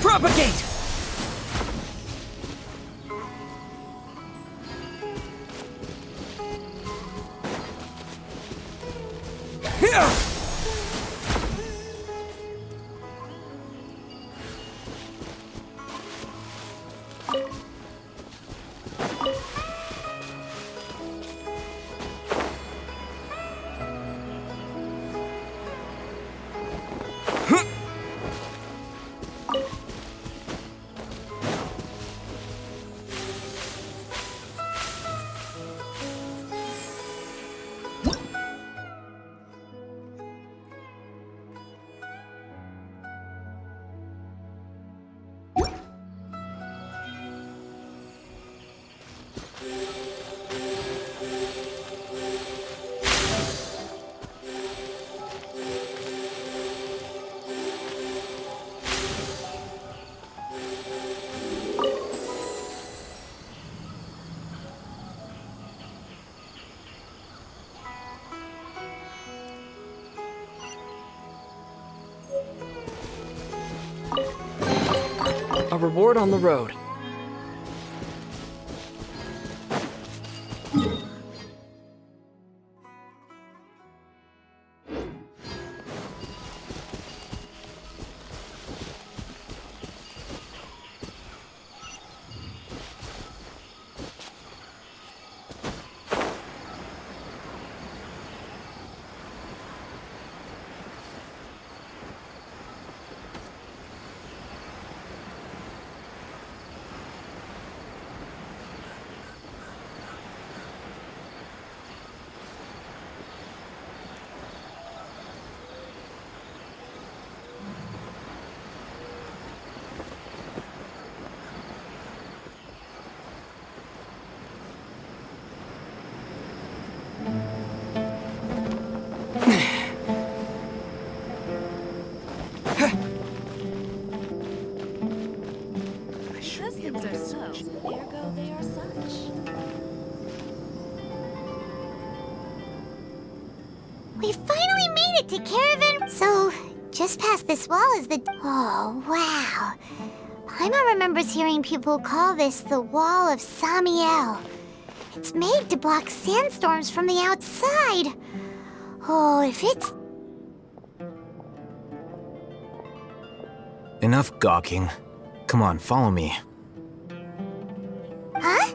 Propagate! Here! A reward on the road. Things are such, ergo they are such. We finally made it to Caravan. So, just past this wall is the... Oh, wow. Paimon remembers hearing people call this the Wall of Samiel. It's made to block sandstorms from the outside. Oh, if it's... Enough gawking. Come on, follow me. Huh?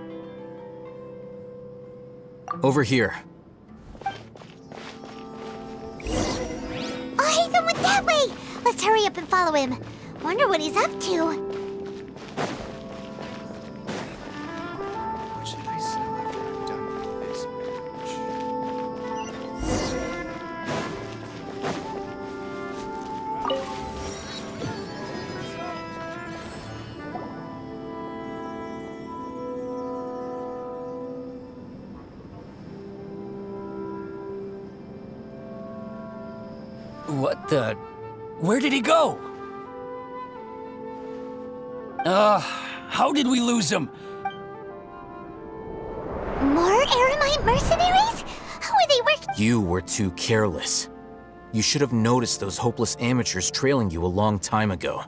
Over here. Oh, Hatham went that way! Let's hurry up and follow him. Wonder what he's up to. What should I sell after I'm done with this What the? Where did he go? How did we lose him? More Aramite mercenaries? How are they working? You were too careless. You should have noticed those hopeless amateurs trailing you a long time ago.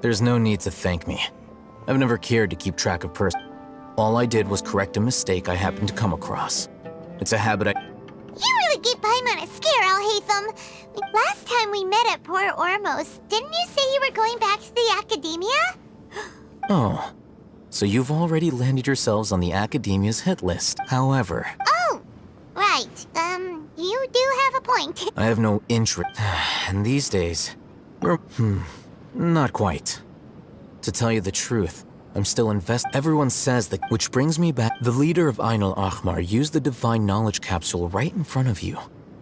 There's no need to thank me. I've never cared to keep track of All I did was correct a mistake I happened to come across. It's a habit You really gave Paimon a scare, Al-Hatham. Last time we met at Port Ormos, didn't you say you were going back to the Academia? Oh, so you've already landed yourselves on the Academia's hit list. However, Oh, right. You do have a point. I have no interest. And these days, not quite. To tell you the truth, I'm still Everyone says that, which brings me back. The leader of Ain al-Ahmar used the Divine Knowledge Capsule right in front of you.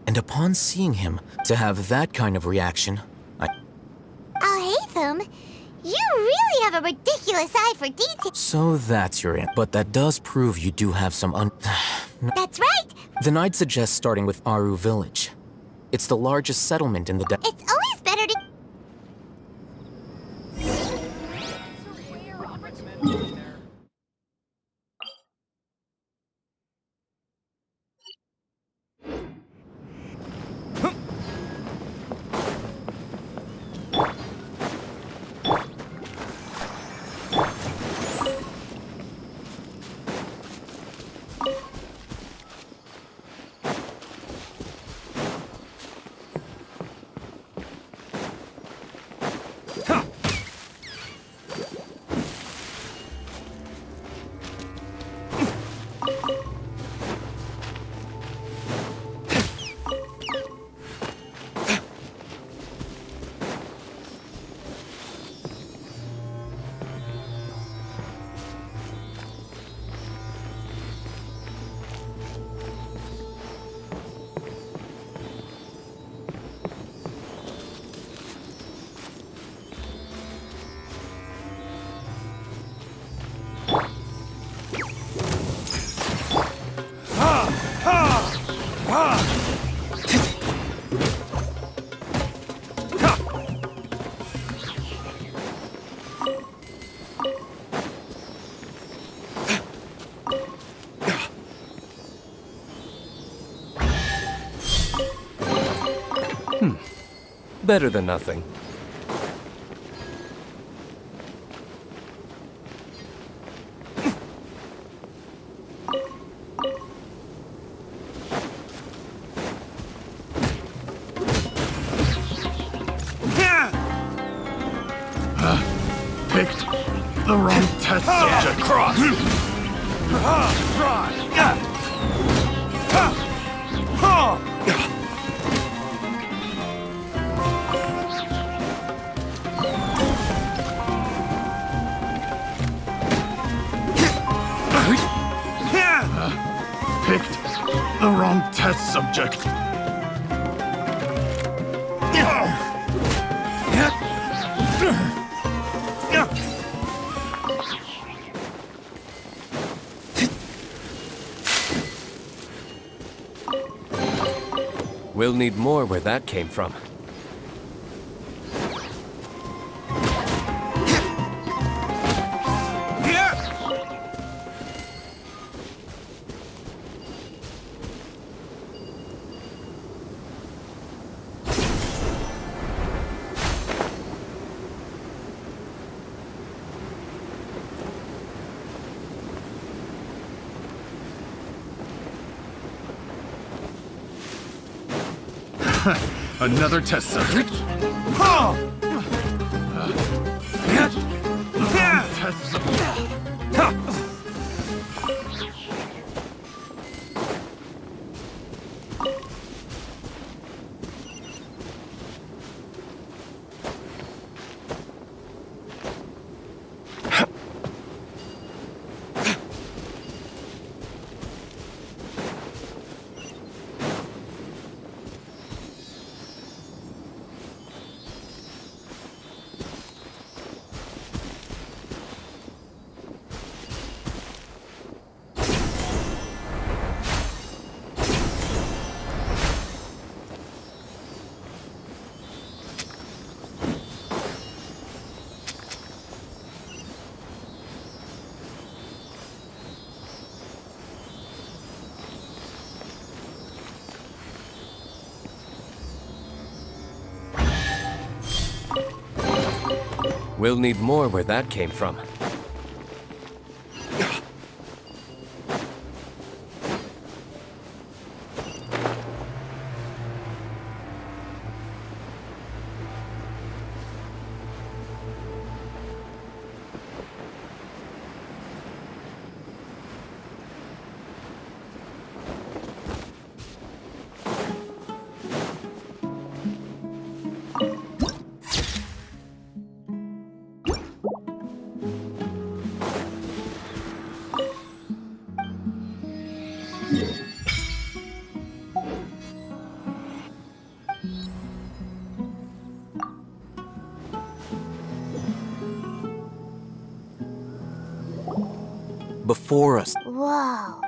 And upon seeing him, to have that kind of reaction, Al-Hatham, you really have a ridiculous eye for detail. So that's your answer. But that does prove you do have some That's right. Then I'd suggest starting with Aru Village. It's the largest settlement in the It's always better to... Better than nothing. picked the wrong test subject. Cross. Picked the wrong test subject. We'll need more where that came from. Another test subject. Test subject. We'll need more where that came from. Before us. Whoa.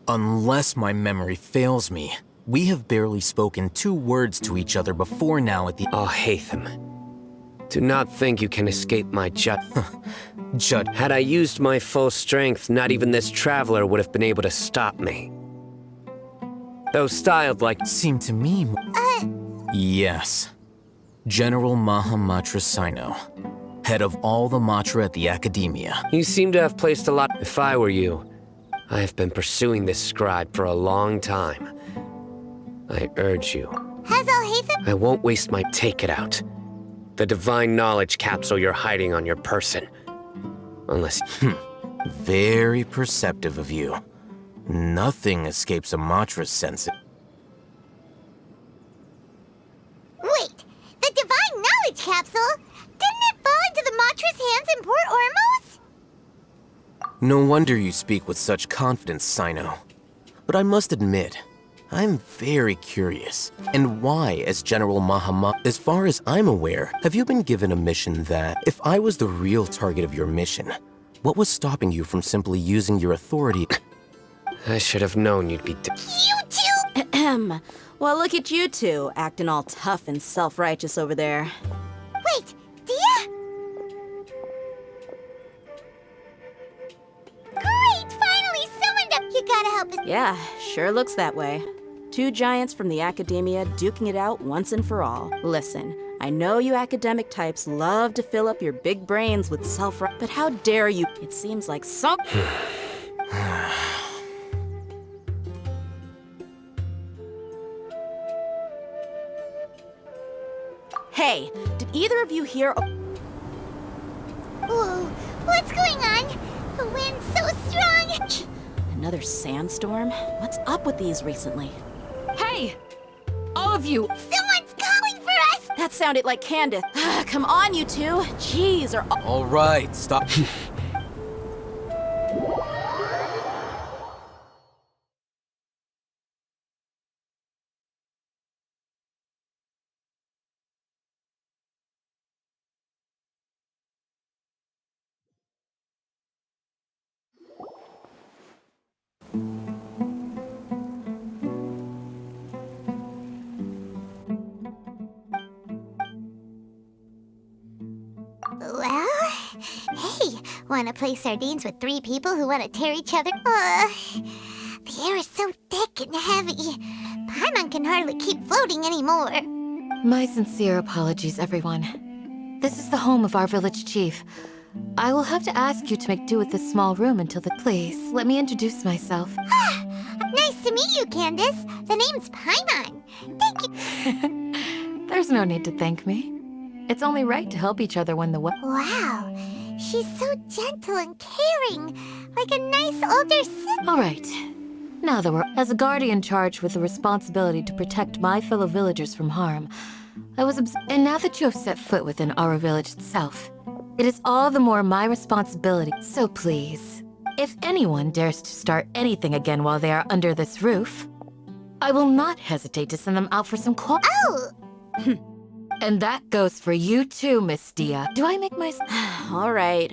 Unless my memory fails me, we have barely spoken 2 words to each other before now at the— Oh, Hatham. Do not think you can escape my Judd. Had I used my full strength, not even this traveler would have been able to stop me. Though styled like— Seemed to me— Yes. General Mahamatra Sino, head of all the Matra at the Academia. You seem to have placed a lot— If I were you, I have been pursuing this scribe for a long time. I urge you. Has Al-Haytham— I won't waste my— Take it out. The divine knowledge capsule you're hiding on your person. Unless— Very perceptive of you. Nothing escapes a Matra's sense. Wait, the divine knowledge capsule? Didn't it fall into the Matra's hands in Port Ormos? No wonder you speak with such confidence, Sino. But I must admit, I'm very curious. And why, as General as far as I'm aware, have you been given a mission that, if I was the real target of your mission, what was stopping you from simply using your authority? I should have known you'd be— You two! Well, look at you two, acting all tough and self-righteous over there. Wait, Dia? Great! Finally summoned up! You gotta help us. Yeah, sure looks that way. 2 giants from the Academia duking it out once and for all. Listen, I know you academic types love to fill up your big brains with but how dare you? It seems like so— Hey, did either of you hear— Whoa, what's going on? The wind's so strong! Another sandstorm? What's up with these recently? Hey! All of you! Someone's calling for us! That sounded like Candace. Come on, you two. Jeez, or... All right, stop. Well, hey, wanna play sardines with 3 people who wanna tear each other? The air is so thick and heavy. Paimon can hardly keep floating anymore. My sincere apologies, everyone. This is the home of our village chief. I will have to ask you to make do with this small room until the... Please, let me introduce myself. Nice to meet you, Candace. The name's Paimon. Thank you. There's no need to thank me. It's only right to help each other when the... Wow, she's so gentle and caring, like a nice older sister. All right. Now that we're... As a guardian charged with the responsibility to protect my fellow villagers from harm, I was And now that you have set foot within our village itself, it is all the more my responsibility. So please, if anyone dares to start anything again while they are under this roof, I will not hesitate to send them out for some Oh! And that goes for you too, Miss Dia. Do I make my... All right.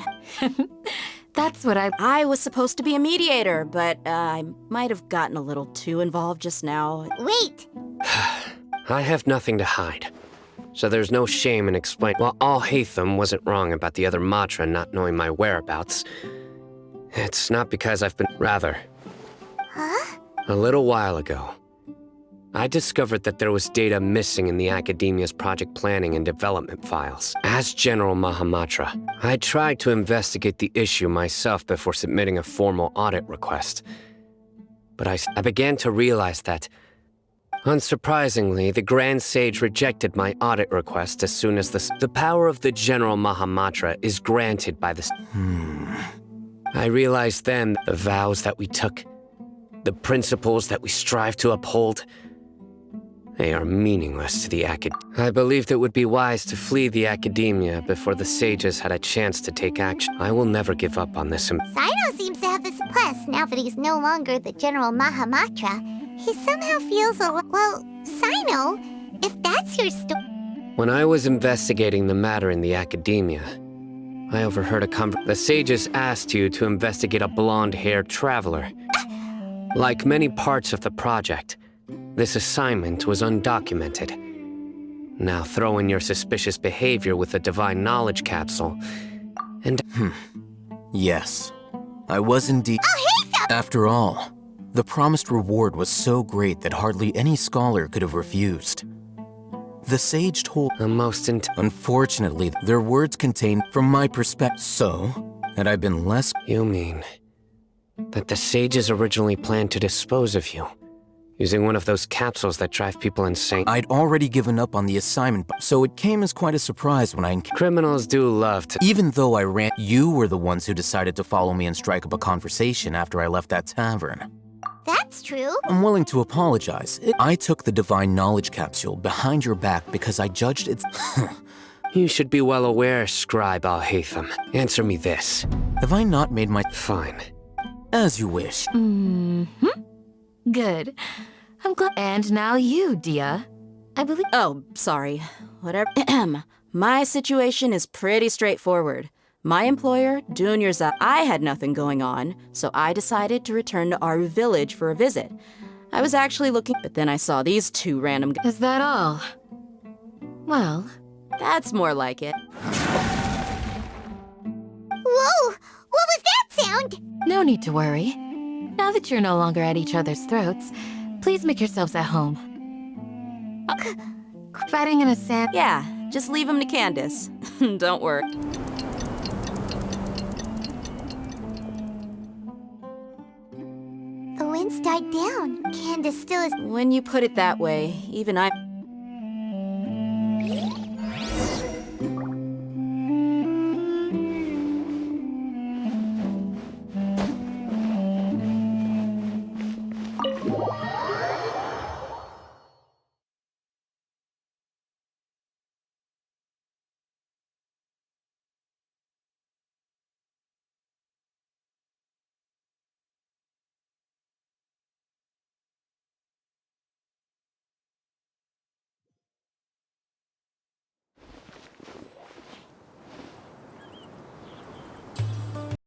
That's what I was supposed to be a mediator, but I might have gotten a little too involved just now. Wait! I have nothing to hide. So there's no shame in explaining. While Al-Haytham wasn't wrong about the other Matra not knowing my whereabouts, it's not because I've been... Rather. Huh? A little while ago, I discovered that there was data missing in the Academia's project planning and development files. As General Mahamatra, I tried to investigate the issue myself before submitting a formal audit request. But I began to realize that, unsurprisingly, the Grand Sage rejected my audit request as soon as the power of the General Mahamatra is granted by the... I realized then the vows that we took, the principles that we strive to uphold, they are meaningless to the I believed it would be wise to flee the Academia before the sages had a chance to take action. I will never give up on this. Sino seems to have this. Plus, now that he's no longer the General Mahamatra, he somehow feels well, Sino, if that's your story... When I was investigating the matter in the Academia, I overheard the sages asked you to investigate a blonde-haired traveler. Like many parts of the project, this assignment was undocumented. Now throw in your suspicious behavior with the Divine Knowledge Capsule, and... Yes, I was indeed... After all, the promised reward was so great that hardly any scholar could have refused. The sage told... Unfortunately, their words contained, from my perspective, so, had I been less... You mean that the sages originally planned to dispose of you, using one of those capsules that drive people insane? I'd already given up on the assignment, so it came as quite a surprise when I... Criminals do love to... Even though I ran... You were the ones who decided to follow me and strike up a conversation after I left that tavern. That's true. I'm willing to apologize. I took the Divine Knowledge Capsule behind your back because I judged its... You should be well aware, Scribe Al-Haytham. Answer me this. Have I not made my... Fine. As you wish. Good. I'm glad. And now you, Dia. I believe... Oh, sorry. Whatever. My situation is pretty straightforward. My employer, Dunyarzad, I had nothing going on, so I decided to return to our village for a visit. I was actually looking, but then I saw these 2 random guys. Is that all? Well... That's more like it. Whoa! What was that sound? No need to worry. Now that you're no longer at each other's throats, please make yourselves at home. Fighting in a sand... Yeah, just leave him to Candace. Don't worry. The wind's died down. Candace still is... When you put it that way, even I...